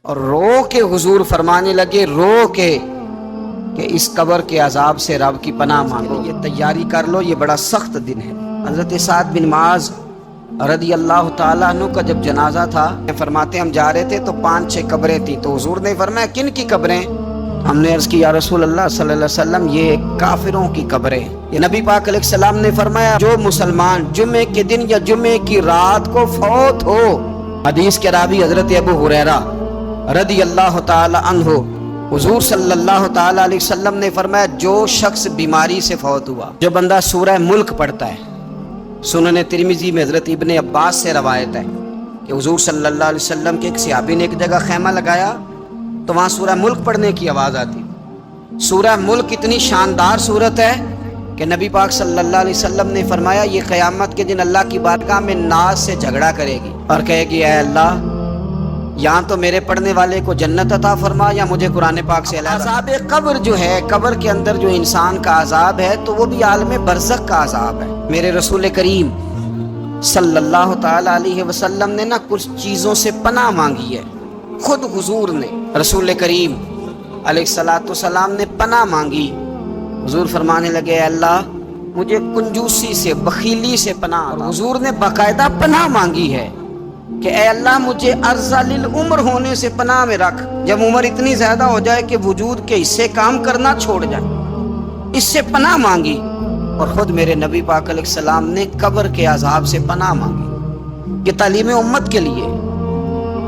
اور رو کے حضور فرمانے لگے، رو کے، کہ اس قبر کے عذاب سے رب کی پناہ مانگو، یہ تیاری کر لو، یہ بڑا سخت دن ہے۔ حضرت سعد بن معاذ رضی اللہ تعالیٰ عنہ کا جب جنازہ تھا، فرماتے ہم جا رہے تھے تو 5-6 قبریں تھیں، تو حضور نے فرمایا کن کی قبریں؟ ہم نے عرض کی یا رسول اللہ صلی اللہ علیہ وسلم یہ کافروں کی قبریں۔ یہ نبی پاک علیہ السلام نے فرمایا جو مسلمان جمعے کے دن یا جمعے کی رات کو فوت ہو، حدیث کے راوی حضرت ابو ہریرہ رضی اللہ تعالی عنہ، حضور صلی اللہ تعالی علیہ وسلم نے فرمایا جو شخص بیماری سے فوت ہوا، جو بندہ سورہ ملک پڑھتا ہے، سنن ترمذی میں حضرت ابن عباس سے روایت ہے کہ حضور صلی اللہ علیہ وسلم کے ایک صحابی نے ایک جگہ خیمہ لگایا تو وہاں سورہ ملک پڑھنے کی آواز آتی۔ سورہ ملک اتنی شاندار صورت ہے کہ نبی پاک صلی اللہ علیہ وسلم نے فرمایا یہ قیامت کے دن اللہ کی بارگاہ میں ناز سے جھگڑا کرے گی اور کہے گی اے اللہ یہاں تو میرے پڑھنے والے کو جنت عطا فرما یا مجھے قرآن پاک سے علیحدہ۔ عذاب قبر جو ہے، قبر کے اندر جو انسان کا عذاب ہے تو وہ بھی عالم برزخ کا عذاب ہے۔ میرے رسول کریم صلی اللہ تعالی علیہ وسلم نے کچھ چیزوں سے پناہ مانگی ہے، خود حضور نے، رسول کریم علیہ الصلوۃ والسلام نے پناہ مانگی۔ حضور فرمانے لگے اے اللہ مجھے کنجوسی سے، بخیلی سے پناہ، اور حضور نے باقاعدہ پناہ مانگی ہے کہ اے اللہ مجھے ارذل العمر ہونے سے پناہ میں رکھ، جب عمر اتنی زیادہ ہو جائے کہ وجود کے حصے کام کرنا چھوڑ جائے، اس سے پناہ مانگی۔ اور خود میرے نبی پاک علیہ السلام نے قبر کے عذاب سے پناہ مانگی، یہ تعلیم امت کے لیے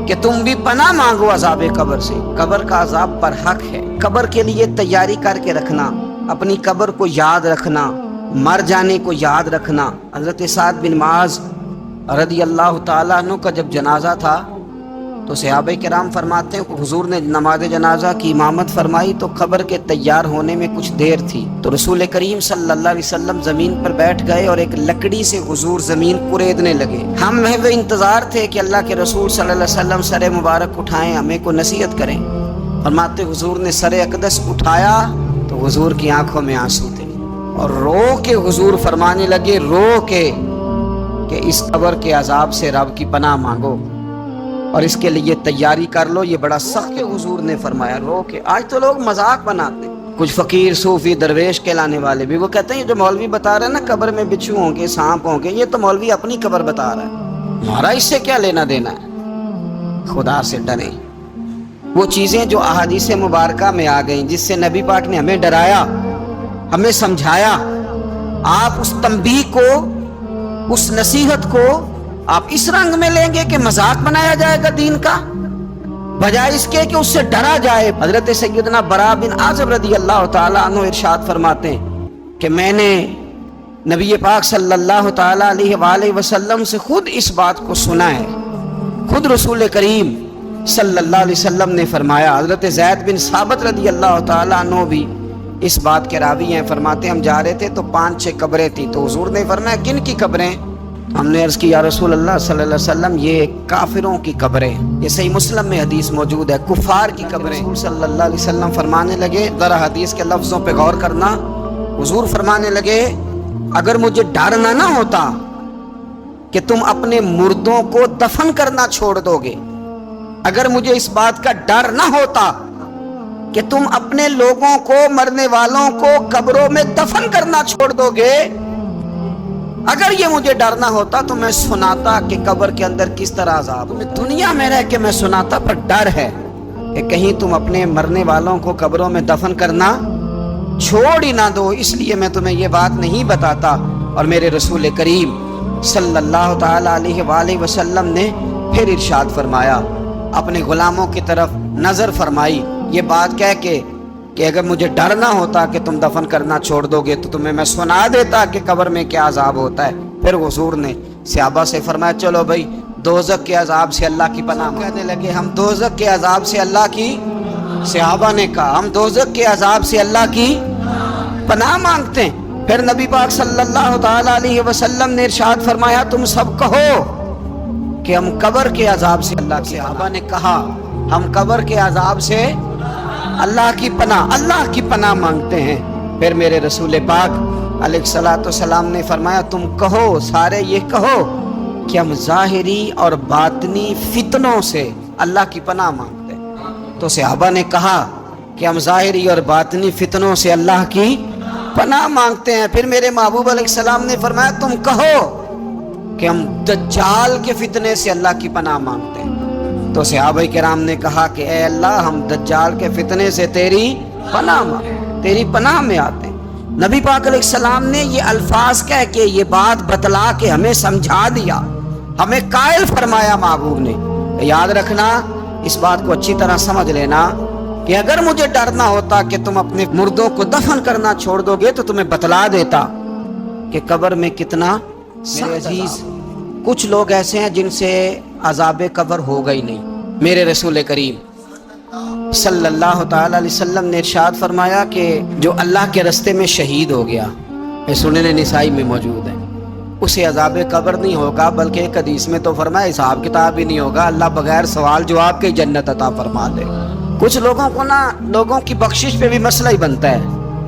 کہ تم بھی پناہ مانگو عذاب قبر سے۔ قبر کا عذاب پر حق ہے، قبر کے لیے تیاری کر کے رکھنا، اپنی قبر کو یاد رکھنا، مر جانے کو یاد رکھنا۔ حضرت سعد بن معاذ رضی اللہ تعالیٰ عنہ کا جب جنازہ تھا تو صحابہ کرام فرماتے ہیں کہ حضور نے نماز جنازہ کی امامت فرمائی تو قبر کے تیار ہونے میں کچھ دیر تھی، تو رسول کریم صلی اللہ علیہ وسلم زمین پر بیٹھ گئے اور ایک لکڑی سے حضور زمین کریدنے لگے۔ ہم محو انتظار تھے کہ اللہ کے رسول صلی اللہ علیہ وسلم سر مبارک اٹھائیں، ہمیں کو نصیحت کریں۔ فرماتے حضور نے سر اقدس اٹھایا تو حضور کی آنکھوں میں آنسو تھے اور رو کے حضور فرمانے لگے، رو کے، کہ اس قبر کے عذاب سے رب کی پناہ مانگو اور اس کے لیے تیاری کر لو، یہ بڑا سخت ہے۔ حضور نے فرمایا رو کے۔ آج تو لوگ مذاق بناتے ہیں، کچھ فقیر صوفی درویش کہلانے والے بھی، وہ کہتے ہیں یہ جو مولوی بتا رہا ہے نا قبر میں بچھو ہوں گے، سانپ ہوں گے، یہ تو مولوی اپنی قبر بتا رہا ہے، ہمارا اس سے کیا لینا دینا ہے۔ خدا سے ڈریں، وہ چیزیں جو احادیث مبارکہ میں آ گئیں، جس سے نبی پاک نے ہمیں ڈرایا، ہمیں سمجھایا، آپ اس تنبیہ کو، اس نصیحت کو آپ اس رنگ میں لیں گے کہ مذاق بنایا جائے گا دین کا، بجائے اس کے کہ اس سے ڈرا جائے۔ حضرت سیدنا براء بن عازب رضی اللہ تعالیٰ عنہ ارشاد فرماتے ہیں کہ میں نے نبی پاک صلی اللہ تعالیٰ علیہ وآلہ وسلم سے خود اس بات کو سنا ہے، خود رسول کریم صلی اللہ علیہ وسلم نے فرمایا۔ حضرت زید بن ثابت رضی اللہ تعالیٰ عنہ بھی اس بات کے راوی ہیں، فرماتے ہم جا رہے تھے تو 5-6 قبریں تھیں، تو حضور نے فرمایا کن کی قبریں؟ ہم نے عرض کی یا رسول اللہ صلی اللہ علیہ وسلم یہ کافروں کی قبریں، یہ صحیح مسلم میں حدیث موجود ہے، کفار کی قبریں۔ حضور صلی اللہ علیہ وسلم فرمانے لگے، ذرا حدیث کے لفظوں پہ غور کرنا، حضور فرمانے لگے اگر مجھے ڈر نہ ہوتا کہ تم اپنے مردوں کو دفن کرنا چھوڑ دو گے، اگر مجھے اس بات کا ڈر نہ ہوتا کہ تم اپنے لوگوں کو، مرنے والوں کو قبروں میں دفن کرنا چھوڑ دو گے، اگر یہ مجھے ڈر نہ ہوتا تو میں سناتا کہ قبر کے اندر کس طرح عذاب، تمہیں دنیا میں رہ کے میں سناتا، پر ڈر ہے کہ کہیں تم اپنے مرنے والوں کو قبروں میں دفن کرنا چھوڑ ہی نہ دو، اس لیے میں تمہیں یہ بات نہیں بتاتا۔ اور میرے رسول کریم صلی اللہ تعالی علیہ وآلہ وسلم نے پھر ارشاد فرمایا، اپنے غلاموں کی طرف نظر فرمائی، یہ بات کہہ کے کہ اگر مجھے ڈر نہ ہوتا کہ تم دفن کرنا چھوڑ دو گے تو تمہیں میں سنا دیتا کہ قبر میں کیا عذاب ہوتا ہے۔ پھر حضور نے صحابہ سے فرمایا چلو بھائی دوزخ کے عذاب سے اللہ کی پناہ مانگو۔ کہنے لگے ہم دوزخ کے عذاب سے اللہ کی، صحابہ نے کہا ہم دوزخ کے عذاب سے اللہ کی پناہ مانگتے ہیں۔ پھر نبی پاک صلی اللہ تعالی علیہ وسلم نے ارشاد فرمایا تم سب کہو کہ ہم قبر کے عذاب سے اللہ کی، صحابہ نے کہا ہم قبر کے عذاب سے اللہ کی پناہ مانگتے ہیں۔ پھر میرے رسول پاک علیہ الصلوۃ والسلام نے فرمایا تم کہو، سارے یہ کہو کہ ہم ظاہری اور باطنی فتنوں سے اللہ کی پناہ مانگتے ہیں۔ تو صحابہ نے کہا کہ ہم ظاہری اور باطنی فتنوں سے اللہ کی پناہ مانگتے ہیں۔ پھر میرے محبوب علیہ السلام نے فرمایا تم کہو کہ ہم دجال کے فتنے سے اللہ کی پناہ مانگتے ہیں۔ تو صحابہ کرام نے کہا کہ اے اللہ ہم دجال کے فتنے سے تیری پناہ مانگتے ہیں، تیری پناہ میں آتے ہیں۔ نبی پاک علیہ السلام نے یہ الفاظ کہہ کے یہ بات بتلا کے ہمیں سمجھا دیا، ہمیں قائل فرمایا محبوب نے۔ یاد رکھنا، اس بات کو اچھی طرح سمجھ لینا کہ اگر مجھے ڈر نہ ہوتا کہ تم اپنے مردوں کو دفن کرنا چھوڑ دو گے تو تمہیں بتلا دیتا کہ قبر میں کتنا میرے عزیز کچھ لوگ ایسے ہیں جن سے عذاب قبر ہوگا ہی نہیں۔ میرے رسول کریم صلی اللہ تعالی علیہ وسلم نے ارشاد فرمایا کہ جو اللہ کے رستے میں شہید ہو گیا، یہ سنن نسائی میں موجود ہے، اسے عذاب قبر نہیں ہوگا، بلکہ ایک حدیث میں تو فرمایا حساب کتاب ہی نہیں ہوگا، اللہ بغیر سوال جواب کے جنت عطا فرما دے۔ کچھ لوگوں کو لوگوں کی بخشش پہ بھی مسئلہ ہی بنتا ہے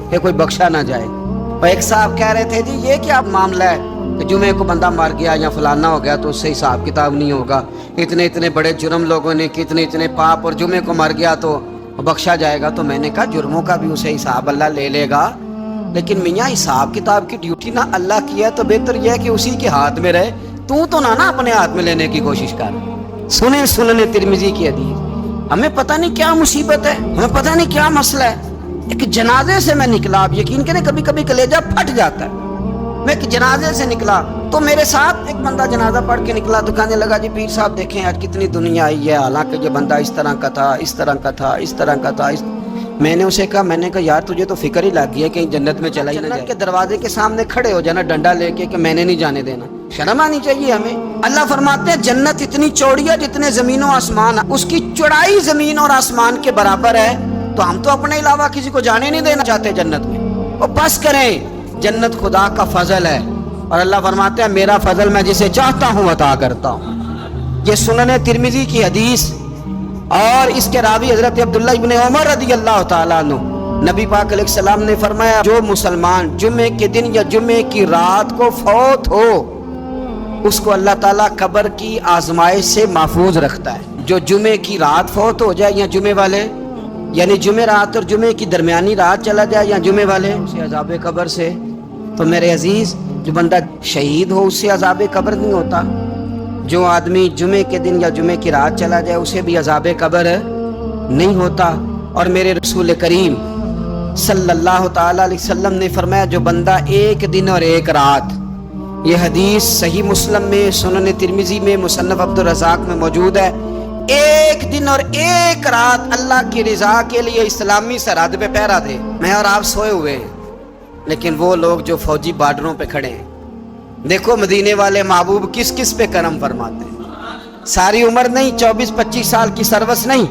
کہ کوئی بخشا نہ جائے۔ اور ایک صاحب کہہ رہے تھے جی یہ کیا معاملہ ہے کہ جمعے کو بندہ مر گیا یا فلانا ہو گیا تو اس سے حساب کتاب نہیں ہوگا، اتنے بڑے جرم لوگوں نے کی، اتنے پاپ، اور جمعے کو مر گیا تو بخشا جائے گا۔ تو میں نے کہا جرموں کا بھی اسے حساب اللہ لے لے گا، لیکن میاں حساب کتاب کی ڈیوٹی نہ اللہ کی ہے تو بہتر یہ ہے کہ اسی کے ہاتھ میں رہے، تو نہ اپنے ہاتھ میں لینے کی کوشش کر۔ سنن ترمذی کی حدیث۔ ہمیں پتہ نہیں کیا مصیبت ہے، ہمیں پتہ نہیں کیا مسئلہ ہے۔ ایک جنازے سے میں نکلا، آپ یقین کریں کبھی کبھی کلیجہ پھٹ جاتا ہے۔ میں ایک جنازے سے نکلا تو میرے ساتھ ایک بندہ جنازہ پڑھ کے نکلا تو کہنے لگا جی پیر صاحب دیکھیں آج کتنی دنیا آئی ہے، حالانکہ یہ بندہ اس طرح کا تھا، اس طرح کا تھا، اس طرح کا تھا۔ میں نے اسے کہا یار تجھے تو فکر ہی لگ گئی ہے کہیں جنت میں چلا ہی نہ جائے۔ جنت کے دروازے کے سامنے کھڑے ہو جانا ڈنڈا لے کے کہ میں نے نہیں جانے دینا، شرم آنی چاہیے ہمیں۔ اللہ فرماتے ہیں جنت اتنی چوڑی ہے جتنے زمین و آسمان، اس کی چوڑائی زمین اور آسمان کے برابر ہے، تو ہم تو اپنے علاوہ کسی کو جانے نہیں دینا چاہتے جنت میں۔ اور بس کریں، جنت خدا کا فضل ہے، اور اللہ فرماتے ہیں میرا فضل میں جسے چاہتا ہوں عطا کرتا ہوں۔ یہ سنن ترمذی کی حدیث، اور اس کے راوی حضرت عبداللہ ابن عمر رضی اللہ تعالیٰ عنہ، نبی پاک علیہ السلام نے فرمایا جو مسلمان جمعے کے دن یا جمعے کی رات کو فوت ہو اس کو اللہ تعالیٰ قبر کی آزمائش سے محفوظ رکھتا ہے۔ جو جمعے کی رات فوت ہو جائے یا جمعے والے یعنی جمعے رات اور جمعے کی درمیانی رات چلا جائے یا جمعے والے اسے عذاب قبر سے، تو میرے عزیز جو بندہ شہید ہو اس سے عذاب قبر نہیں ہوتا، جو آدمی جمعے کے دن یا جمعے کی رات چلا جائے اسے بھی عذاب قبر نہیں ہوتا۔ اور میرے رسول کریم صلی اللہ تعالی علیہ وسلم نے فرمایا جو بندہ ایک دن اور ایک رات، یہ حدیث صحیح مسلم میں، سنن ترمذی میں، مصنف عبدالرزاق میں موجود ہے، ایک دن اور ایک رات اللہ کی رضا کے لیے اسلامی سرحد پہ پہرا دے۔ میں اور آپ سوئے ہوئے ہیں، لیکن وہ لوگ جو فوجی بارڈروں پہ کھڑے ہیں، دیکھو مدینے والے محبوب کس کس پہ کرم فرماتے ہیں۔ ساری عمر نہیں، 24-25 سال کی سروس نہیں،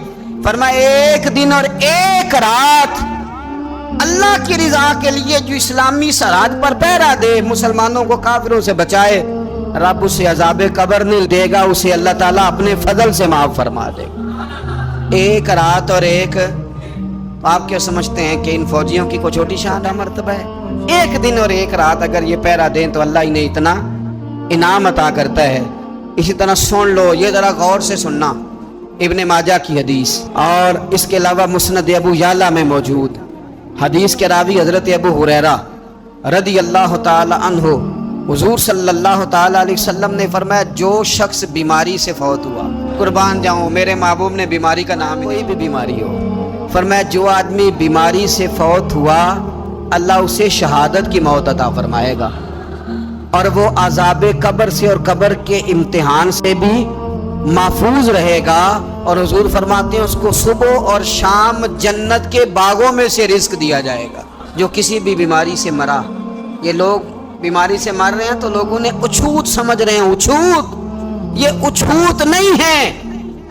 فرمایا ایک دن اور ایک رات اللہ کی رضا کے لیے جو اسلامی سرحد پر پہرا دے، مسلمانوں کو کافروں سے بچائے، رب اسے عذاب قبر نہیں دے گا، اسے اللہ تعالیٰ اپنے فضل سے معاف فرما دے گا۔ ایک رات اور ایک، آپ کیا سمجھتے ہیں کہ ان فوجیوں کی کوئی چھوٹی شان مرتبہ ہے؟ ایک دن اور ایک رات اگر یہ پہرا دیں تو اللہ انہیں اتنا انعام عطا کرتا ہے۔ اسی طرح سن لو، یہ ذرا غور سے سننا، ابن ماجہ کی حدیث، اور اس کے علاوہ مسند ابو یعلا میں موجود حدیث کے راوی حضرت ابو ہریرہ رضی اللہ تعالی عنہ، حضور صلی اللہ تعالی علیہ وسلم نے فرمایا جو شخص بیماری سے فوت ہوا، قربان جاؤں میرے محبوب نے بیماری کا نام، کوئی بھی بیماری ہو، فرمایا جو آدمی بیماری سے فوت ہوا اللہ اسے شہادت کی موت عطا فرمائے گا، اور وہ عذاب قبر سے اور قبر کے امتحان سے بھی محفوظ رہے گا، اور حضور فرماتے ہیں اس کو صبح اور شام جنت کے باغوں میں سے رزق دیا جائے گا۔ جو کسی بھی بیماری سے مرا، یہ لوگ بیماری سے مر رہے ہیں تو لوگوں نے اچھوت سمجھ رہے ہیں، اچھوت، یہ اچھوت نہیں ہے،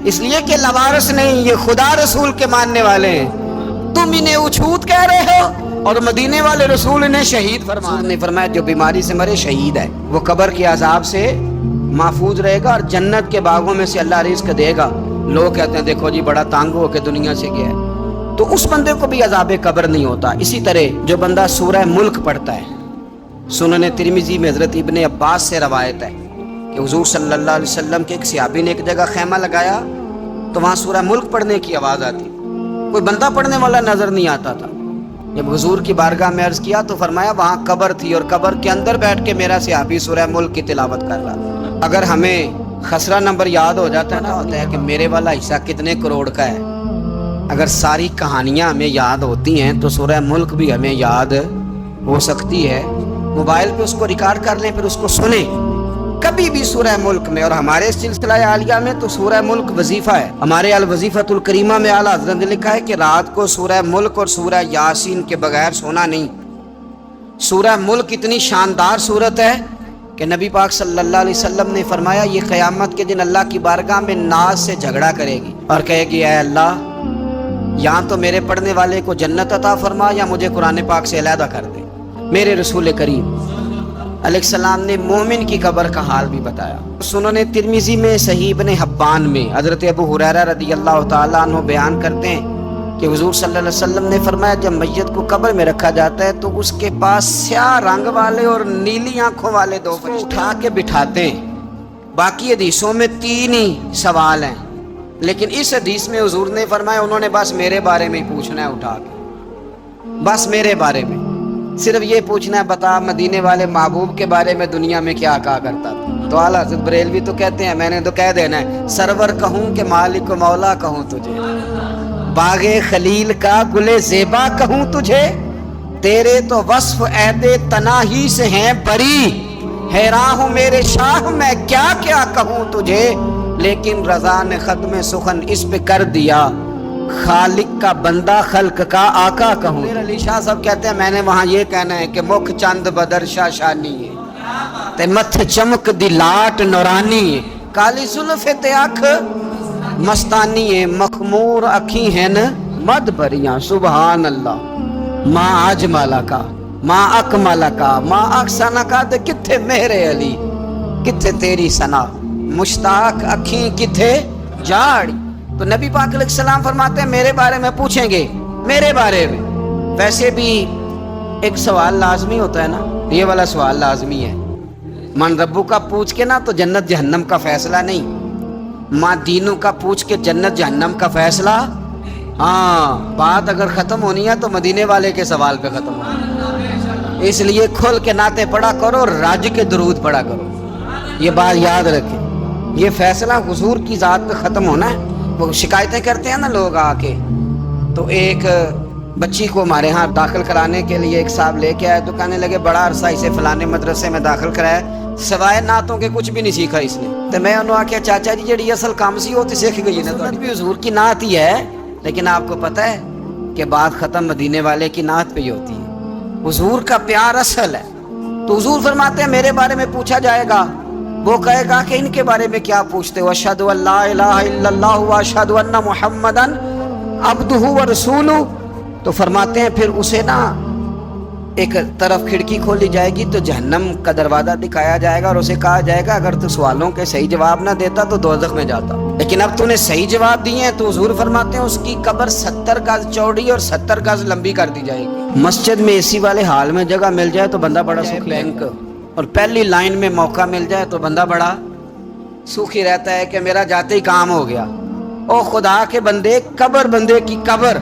اس لیے کہ لوارث نہیں، یہ خدا رسول کے ماننے والے ہیں، تم انہیں اچھوت کہہ رہے ہو، اور مدینے والے رسول نے شہید فرمایا جو بیماری سے مرے شہید ہے، وہ قبر کے عذاب سے محفوظ رہے گا اور جنت کے باغوں میں سے اللہ رزق دے گا۔ لوگ کہتے ہیں دیکھو جی بڑا تانگ ہو کے دنیا سے گیا ہے، تو اس بندے کو بھی عذاب قبر نہیں ہوتا۔ اسی طرح جو بندہ سورہ ملک پڑھتا ہے، سنن ترمذی میں حضرت ابن عباس سے روایت ہے کہ حضور صلی اللہ علیہ وسلم کے ایک صحابی نے ایک جگہ خیمہ لگایا تو وہاں سورہ ملک پڑھنے کی آواز آتی، کوئی بندہ پڑھنے والا نظر نہیں آتا تھا۔ جب حضور کی بارگاہ میں عرض کیا تو فرمایا وہاں قبر تھی اور قبر کے اندر بیٹھ کے میرا صحابی سورہ ملک کی تلاوت کر رہا تھا۔ اگر ہمیں خسرہ نمبر یاد ہو جاتا ہے نا، ہوتا ہے کہ میرے والا حصہ کتنے کروڑ کا ہے، اگر ساری کہانیاں ہمیں یاد ہوتی ہیں تو سورہ ملک بھی ہمیں یاد ہو سکتی ہے۔ موبائل پہ اس کو ریکارڈ کر لیں، پھر اس کو سنیں کبھی بھی سورہ ملک میں۔ اور ہمارے سلسلہ عالیہ میں تو سورہ ملک وظیفہ ہے۔ ہمارے الوظیفۃ الکریمہ میں اعلیٰ حضرت نے لکھا ہے کہ رات کو سورہ ملک اور سورہ یاسین کے بغیر سونا نہیں۔ سورہ ملک اتنی شاندار سورت ہے کہ نبی پاک صلی اللہ علیہ وسلم نے فرمایا یہ قیامت کے دن اللہ کی بارگاہ میں ناز سے جھگڑا کرے گی اور کہے گی اے اللہ، یہاں تو میرے پڑھنے والے کو جنت عطا فرما یا مجھے قرآن پاک سے علیحدہ کر دے۔ میرے رسول کریم علیہ السلام نے مومن کی قبر کا حال بھی بتایا۔ سنن ترمذی میں، صحیح ابن حبان میں حضرت ابو ہریرہ رضی اللہ تعالیٰ عنہ بیان کرتے ہیں کہ حضور صلی اللہ علیہ وسلم نے فرمایا جب میت کو قبر میں رکھا جاتا ہے تو اس کے پاس سیاہ رنگ والے اور نیلی آنکھوں والے دو فرشتے اٹھا کے بٹھاتے ہیں۔ باقی حدیثوں میں 3 ہی سوال ہیں، لیکن اس حدیث میں حضور نے فرمایا انہوں نے بس میرے بارے میں ہی پوچھنا ہے اٹھا کے، بس میرے بارے میں صرف یہ پوچھنا ہے بتا مدینے والے محبوب کے بارے میں دنیا میں کیا کہا کرتا تھا۔ تو اعلیٰ حضرت بریلوی تو کہتے ہیں میں نے تو کہہ دینا ہے سرور کہوں کہ مالک و مولا کہوں تجھے، باغ خلیل کا گلے زیبا کہوں تجھے، تیرے تو وصف عہد تناہی سے ہیں بری، حیران ہوں میرے شاہ میں کیا کیا کہوں تجھے، لیکن رضا نے ختم سخن اس پہ کر دیا، خالق کا بندہ خلق کا آقا کہوں۔ میرے علی شاہ صاحب کہتے ہیں میں نے وہاں یہ کہنا ہے کہ مکھ چند بدر شاشانی ہے تے متھ چمک دی لاٹ نورانی ہے، کالی زلف تے اکھ مستانی ہے، مخمور اکھی ہیں مد بریاں، سبحان اللہ۔ ماں اجمالا کا ماں اکمالا کا ماں اکسانا کا تے کتھے میرے علی، کتھے تیری ثنا، مشتاق اکھی کتھے جاڑی۔ تو نبی پاک علیہ السلام فرماتے ہیں میرے بارے میں پوچھیں گے، میرے بارے میں۔ ویسے بھی ایک سوال لازمی ہوتا ہے نا، یہ والا سوال لازمی ہے، من ربو کا پوچھ کے نا تو جنت جہنم کا فیصلہ نہیں، ماں دینوں کا پوچھ کے جنت جہنم کا فیصلہ۔ ہاں بات اگر ختم ہونی ہے تو مدینے والے کے سوال پہ ختم ہونی، اس لیے کھل کے نعتیں پڑھا کرو، راج کے درود پڑھا کرو، یہ بات یاد رکھیں، یہ فیصلہ حضور کی ذات پہ ختم ہونا ہے۔ وہ شکایتیں کرتے ہیں نا لوگ آ کے، تو ایک بچی کو ہمارے ہاں داخل کرانے کے لیے ایک صاحب لے کے آئے تو کہنے لگے بڑا عرصہ اسے فلانے مدرسے میں داخل کرایا، سوائے نعتوں کے کچھ بھی نہیں سیکھا اس نے۔ تو میں انہوں نے کہا چاچا جی جڑی اصل کام سی ہوتی سیکھ گئی ہے نا، بھی حضور کی نعت ہی ہے، لیکن آپ کو پتہ ہے کہ بات ختم مدینے والے کی نعت پہ ہی ہوتی ہے، حضور کا پیار اصل ہے۔ تو حضور فرماتے ہیں میرے بارے میں پوچھا جائے گا، وہ کہے گا کہ ان کے بارے میں کیا پوچھتے ہو، اشہد ان لا الہ الا اللہ واشہد ان محمدً عبدہ ورسولہ۔ تو فرماتے ہیں پھر اسے نا ایک طرف کھڑکی کھولی جائے گی تو جہنم کا دروازہ دکھایا جائے گا اور اسے کہا جائے گا اگر تو سوالوں کے صحیح جواب نہ دیتا تو دوزخ میں جاتا، لیکن اب تو نے صحیح جواب دیے ہیں۔ تو حضور فرماتے ہیں اس کی قبر 70 گز چوڑی اور 70 گز لمبی کر دی جائے گی۔ مسجد میں اے سی والے حال میں جگہ مل جائے تو بندہ بڑا سکھی، بینک اور پہلی لائن میں موقع مل جائے تو بندہ بڑا سوکھی رہتا ہے کہ میرا جاتے ہی کام ہو گیا۔ او خدا کے بندے، قبر بندے کی قبر،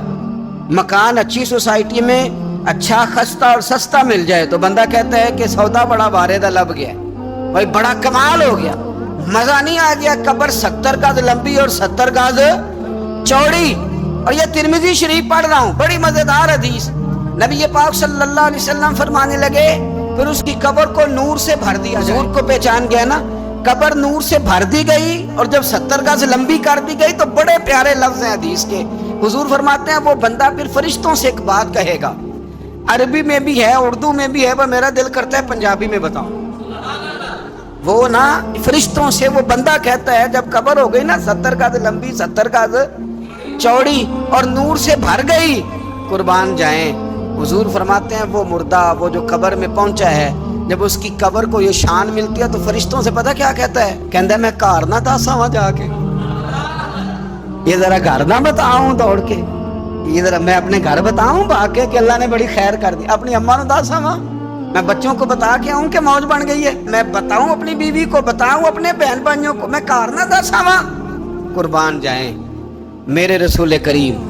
مکان اچھی سوسائٹی میں اچھا خستہ اور سستا مل جائے تو بندہ کہتا ہے کہ سودا بڑا بارے دا لب گیا، بھائی بڑا کمال ہو گیا، مزہ نہیں آ گیا۔ قبر 70 گز لمبی اور 70 گز چوڑی، اور یہ ترمذی شریف پڑھ رہا ہوں، بڑی مزیدار حدیث۔ نبی پاک صلی اللہ علیہ وسلم فرمانے لگے پھر اس کی قبر کو نور سے بھر دیا، حضور کو پہچان گیا نا، قبر نور سے بھر دی گئی اور جب 70 گز لمبی کر دی گئی تو بڑے پیارے لفظ ہیں حدیث کے۔ حضور فرماتے ہیں وہ بندہ پھر فرشتوں سے ایک بات کہے گا، عربی میں بھی ہے اردو میں بھی ہے، پر میرا دل کرتا ہے پنجابی میں بتاؤں۔ وہ نا فرشتوں سے وہ بندہ کہتا ہے جب قبر ہو گئی نا 70 گز لمبی 70 گز چوڑی اور نور سے بھر گئی، قربان جائیں، حضور فرماتے ہیں وہ مردہ وہ جو قبر میں پہنچا ہے جب اس کی قبر کو یہ شان ملتی ہے تو فرشتوں سے پتہ کیا کہتا ہے، کہتا ہے میں گھر نہ داسا وہاں جا کے، یہ ذرا گھر نہ بتاؤں دوڑ کے، یہ ذرا میں اپنے گھر بتاؤں بھاگ کے کہ اللہ نے بڑی خیر کر دی، اپنی اماں نو داسا وہاں، میں بچوں کو بتا کے آؤں کہ موج بن گئی ہے، میں بتاؤں اپنی بیوی کو، بتاؤں اپنے بہن بھائیوں کو، میں گھر نہ داسا وہاں۔ قربان جائیں میرے رسول کریم